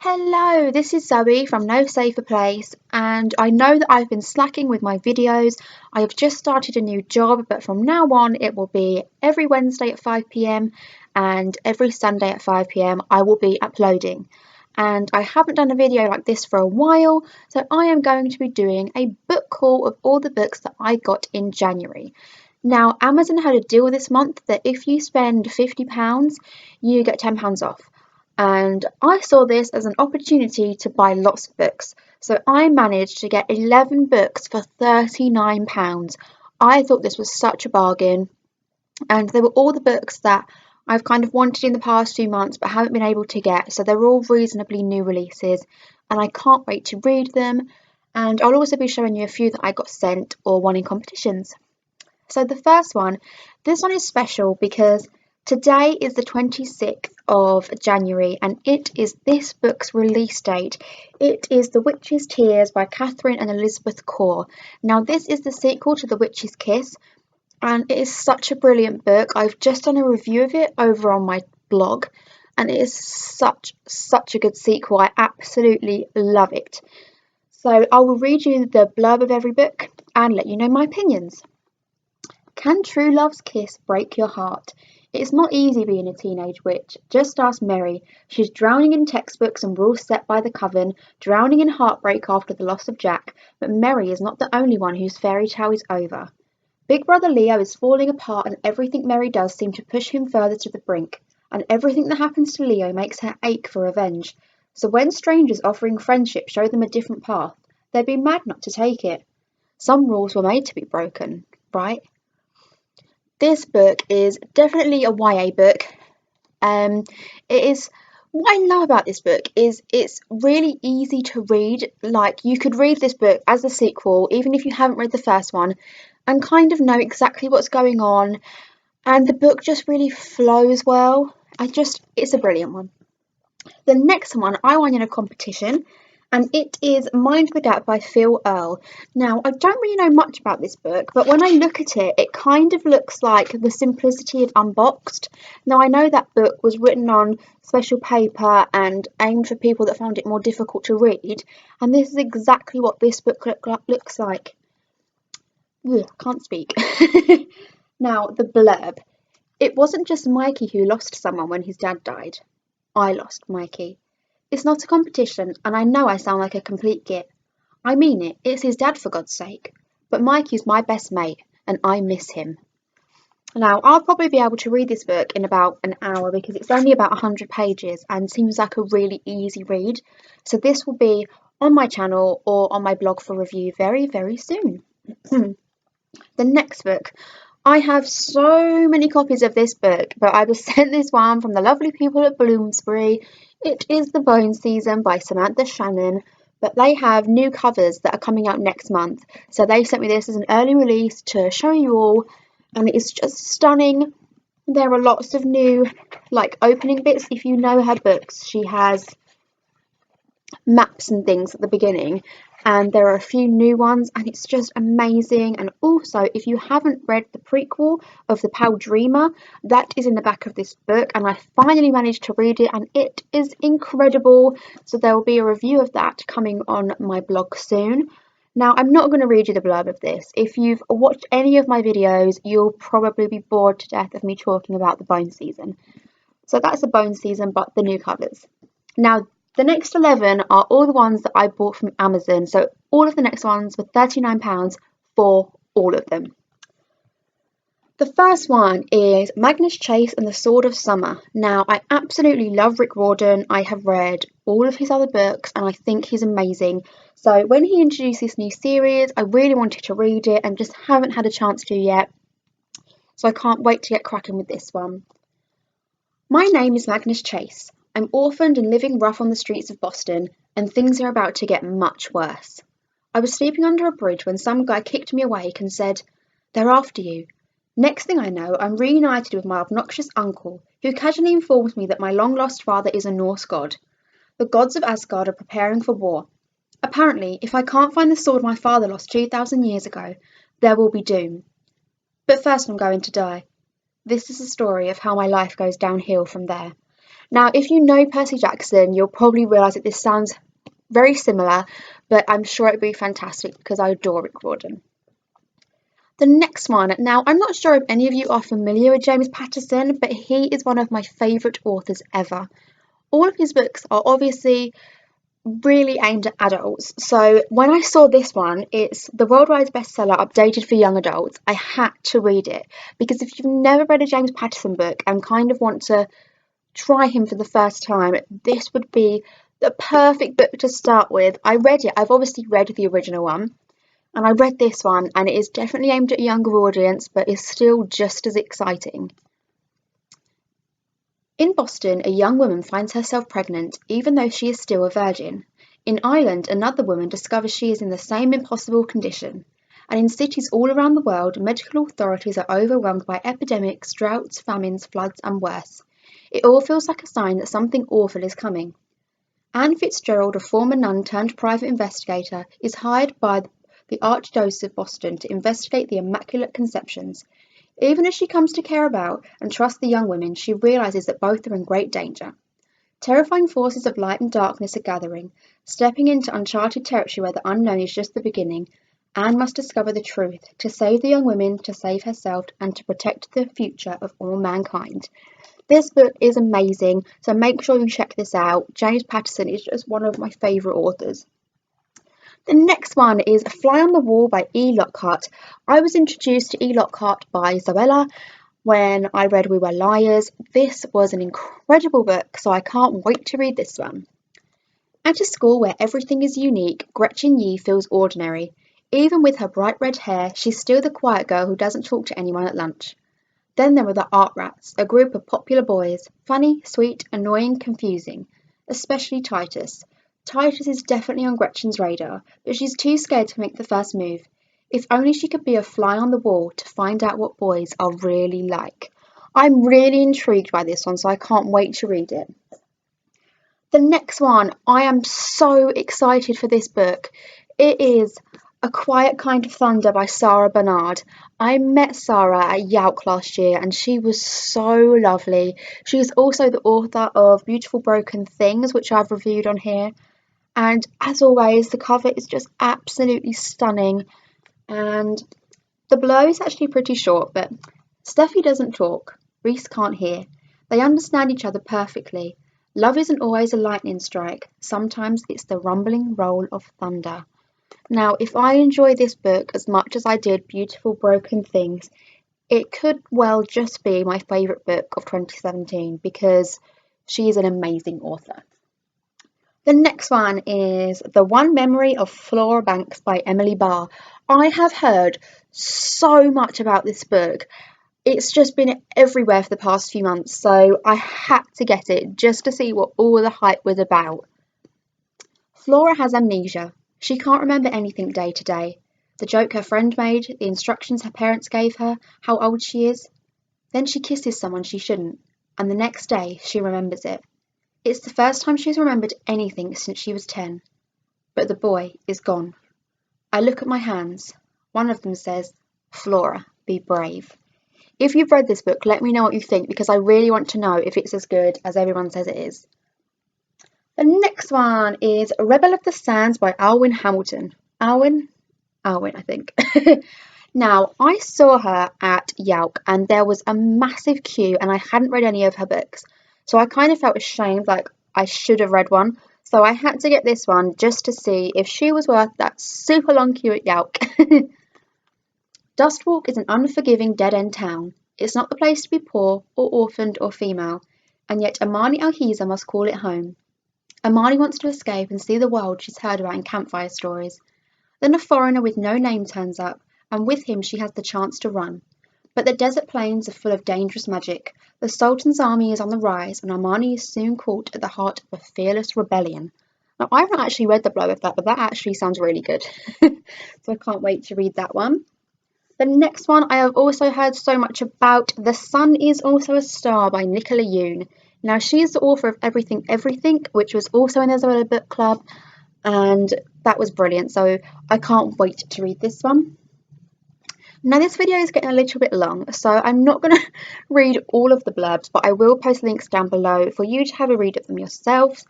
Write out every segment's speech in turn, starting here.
Hello, this is Zoe from No Safer Place, and I know that I've been slacking with my videos. I have just started a new job, but from now on it will be every Wednesday at 5 p.m. and every Sunday at 5 p.m. I will be uploading. And I haven't done a video like this for a while, so I am going to be doing a book haul of all the books that I got in January. Now, Amazon had a deal this month that if you spend £50, you get £10 off. And I saw this as an opportunity to buy lots of books. So I managed to get 11 books for £39. I thought this was such a bargain, and they were all the books that I've kind of wanted in the past few months but haven't been able to get. So they're all reasonably new releases, and I can't wait to read them. And I'll also be showing you a few that I got sent or won in competitions. So the first one, this one is special because today is the 26th of January and it is this book's release date. It is The Witch's Tears by Catherine and Elizabeth Corr. Now this is the sequel to The Witch's Kiss and it is such a brilliant book. I've just done a review of it over on my blog and it is such a good sequel. I absolutely love it. So I will read you the blurb of every book and let you know my opinions. Can true love's kiss break your heart? It's not easy being a teenage witch. Just ask Mary. She's drowning in textbooks and rules set by the coven, drowning in heartbreak after the loss of Jack. But Mary is not the only one whose fairy tale is over. Big brother Leo is falling apart and everything Mary does seems to push him further to the brink. And everything that happens to Leo makes her ache for revenge. So when strangers offering friendship show them a different path, they'd be mad not to take it. Some rules were made to be broken, right? This book is definitely a YA book. It is what I love about this book is it's really easy to read. Like you could read this book as a sequel, even if you haven't read the first one, and kind of know exactly what's going on. And the book just really flows well. It's a brilliant one. The next one I won in a competition, and it is Mind the Gap by Phil Earle. Now, I don't really know much about this book, but when I look at it, it kind of looks like The Simplicity of Unboxed. Now, I know that book was written on special paper and aimed for people that found it more difficult to read, and this is exactly what this book looks like. Ugh, can't speak. Now, the blurb. It wasn't just Mikey who lost someone when his dad died. I lost Mikey. It's not a competition, and I know I sound like a complete git. I mean it, it's his dad for God's sake. But Mikey's my best mate, and I miss him. Now, I'll probably be able to read this book in about an hour because it's only about 100 pages and seems like a really easy read. So this will be on my channel or on my blog for review very, very soon. The next book. I have so many copies of this book, but I was sent this one from the lovely people at Bloomsbury. It is The Bone Season by Samantha Shannon, but they have new covers that are coming out next month. So they sent me this as an early release to show you all, and it is just stunning. There are lots of new, opening bits. If you know her books, she has maps and things at the beginning, and there are a few new ones and it's just amazing. And also, if you haven't read the prequel of The Pale Dreamer, that is in the back of this book and I finally managed to read it and it is incredible. So there will be a review of that coming on my blog soon. Now, I'm not going to read you the blurb of this. If you've watched any of my videos, you'll probably be bored to death of me talking about The Bone Season. So that's The Bone Season, but the new covers. Now, the next 11 are all the ones that I bought from Amazon. So all of the next ones were £39 for all of them. The first one is Magnus Chase and the Sword of Summer. Now, I absolutely love Rick Riordan. I have read all of his other books and I think he's amazing. So when he introduced this new series, I really wanted to read it and just haven't had a chance to yet. So I can't wait to get cracking with this one. My name is Magnus Chase. I'm orphaned and living rough on the streets of Boston, and things are about to get much worse. I was sleeping under a bridge when some guy kicked me awake and said, "They're after you." Next thing I know, I'm reunited with my obnoxious uncle, who casually informs me that my long-lost father is a Norse god. The gods of Asgard are preparing for war. Apparently, if I can't find the sword my father lost 2,000 years ago, there will be doom. But first I'm going to die. This is the story of how my life goes downhill from there. Now, if you know Percy Jackson, you'll probably realise that this sounds very similar, but I'm sure it'd be fantastic because I adore Rick Riordan. The next one, now I'm not sure if any of you are familiar with James Patterson, but he is one of my favourite authors ever. All of his books are obviously really aimed at adults, so when I saw this one, it's the worldwide bestseller updated for young adults. I had to read it because if you've never read a James Patterson book and kind of want to try him for the first time, this would be the perfect book to start with. I read it, I've obviously read the original one, and I read this one, and it is definitely aimed at a younger audience, but is still just as exciting. In Boston, a young woman finds herself pregnant, even though she is still a virgin. In Ireland, another woman discovers she is in the same impossible condition. And in cities all around the world, medical authorities are overwhelmed by epidemics, droughts, famines, floods, and worse. It all feels like a sign that something awful is coming. Anne Fitzgerald, a former nun turned private investigator, is hired by the Archdiocese of Boston to investigate the Immaculate Conceptions. Even as she comes to care about and trust the young women, she realizes that both are in great danger. Terrifying forces of light and darkness are gathering. Stepping into uncharted territory where the unknown is just the beginning, Anne must discover the truth, to save the young women, to save herself, and to protect the future of all mankind. This book is amazing, so make sure you check this out. James Patterson is just one of my favourite authors. The next one is Fly on the Wall by E. Lockhart. I was introduced to E. Lockhart by Zoella when I read We Were Liars. This was an incredible book, so I can't wait to read this one. At a school where everything is unique, Gretchen Yee feels ordinary. Even with her bright red hair, she's still the quiet girl who doesn't talk to anyone at lunch. Then there are the Art Rats, a group of popular boys, funny, sweet, annoying, confusing, especially Titus. Titus is definitely on Gretchen's radar, but she's too scared to make the first move. If only she could be a fly on the wall to find out what boys are really like. I'm really intrigued by this one, so I can't wait to read it. The next one, I am so excited for this book. It is A Quiet Kind of Thunder by Sarah Bernard. I met Sarah at Yauk last year and she was so lovely. She is also the author of Beautiful Broken Things, which I've reviewed on here. And as always, the cover is just absolutely stunning. And the blow is actually pretty short, but Steffi doesn't talk. Reese can't hear. They understand each other perfectly. Love isn't always a lightning strike. Sometimes it's the rumbling roll of thunder. Now, if I enjoy this book as much as I did Beautiful Broken Things, it could well just be my favourite book of 2017 because she is an amazing author. The next one is The One Memory of Flora Banks by Emily Barr. I have heard so much about this book. It's just been everywhere for the past few months, so I had to get it just to see what all the hype was about. Flora has amnesia. She can't remember anything day to day. The joke her friend made, the instructions her parents gave her, how old she is. Then she kisses someone she shouldn't, and the next day she remembers it. It's the first time she's remembered anything since she was 10. But the boy is gone. I look at my hands. One of them says, Flora, be brave. If you've read this book, let me know what you think because I really want to know if it's as good as everyone says it is. The next one is Rebel of the Sands by Alwyn Hamilton. Alwyn, I think. Now, I saw her at Yauk and there was a massive queue and I hadn't read any of her books. So I kind of felt ashamed, like I should have read one. So I had to get this one just to see if she was worth that super long queue at Yauk. Dustwalk is an unforgiving dead-end town. It's not the place to be poor or orphaned or female. And yet Amani Alhiza must call it home. Amani wants to escape and see the world she's heard about in campfire stories. Then a foreigner with no name turns up, and with him she has the chance to run. But the desert plains are full of dangerous magic. The Sultan's army is on the rise, and Armani is soon caught at the heart of a fearless rebellion. Now, I haven't actually read the blow of that, but that actually sounds really good. So I can't wait to read that one. The next one I have also heard so much about, The Sun is Also a Star by Nicola Yoon. Now, she's the author of Everything, which was also in the Zoella Book Club, and that was brilliant. So I can't wait to read this one. Now this video is getting a little bit long, so I'm not going to read all of the blurbs, but I will post links down below for you to have a read of them yourselves.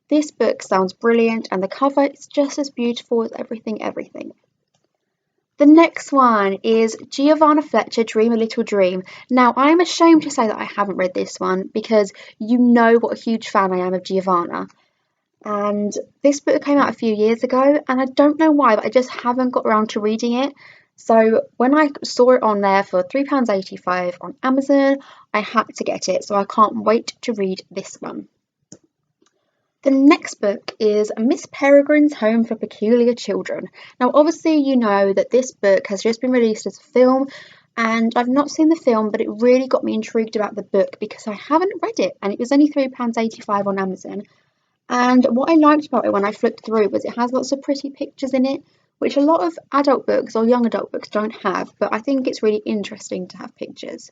This book sounds brilliant and the cover is just as beautiful as everything. The next one is Giovanna Fletcher, Dream a Little Dream. Now, I'm ashamed to say that I haven't read this one because you know what a huge fan I am of Giovanna. And this book came out a few years ago, and I don't know why, but I just haven't got around to reading it. So when I saw it on there for £3.85 on Amazon, I had to get it. So I can't wait to read this one. The next book is Miss Peregrine's Home for Peculiar Children. Now, obviously, you know that this book has just been released as a film, and I've not seen the film, but it really got me intrigued about the book because I haven't read it, and it was only £3.85 on Amazon. And what I liked about it when I flipped through was it has lots of pretty pictures in it, which a lot of adult books or young adult books don't have, but I think it's really interesting to have pictures.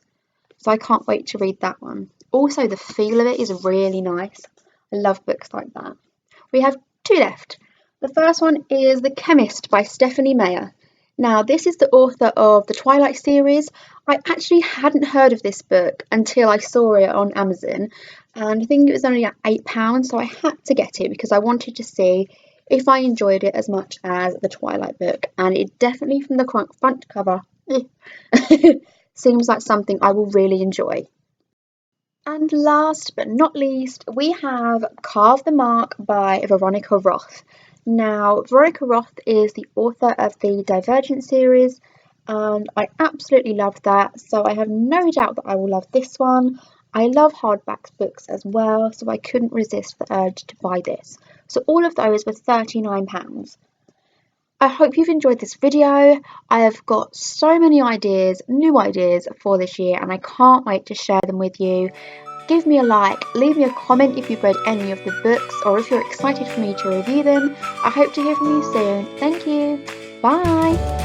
So I can't wait to read that one. Also, the feel of it is really nice. I love books like that. We have two left. The first one is The Chemist by Stephanie Meyer. Now, this is the author of the Twilight series. I actually hadn't heard of this book until I saw it on Amazon, and I think it was only at £8, so I had to get it because I wanted to see if I enjoyed it as much as the Twilight book, and it definitely, from the front cover, seems like something I will really enjoy. And last but not least, we have Carve the Mark by Veronica Roth. Now, Veronica Roth is the author of the Divergent series, and I absolutely love that, so I have no doubt that I will love this one. I love hardback books as well, so I couldn't resist the urge to buy this. So all of those were £39. I hope you've enjoyed this video. I have got so many ideas, new ideas for this year, and I can't wait to share them with you. Give me a like, leave me a comment if you've read any of the books or if you're excited for me to review them. I hope to hear from you soon. Thank you. Bye.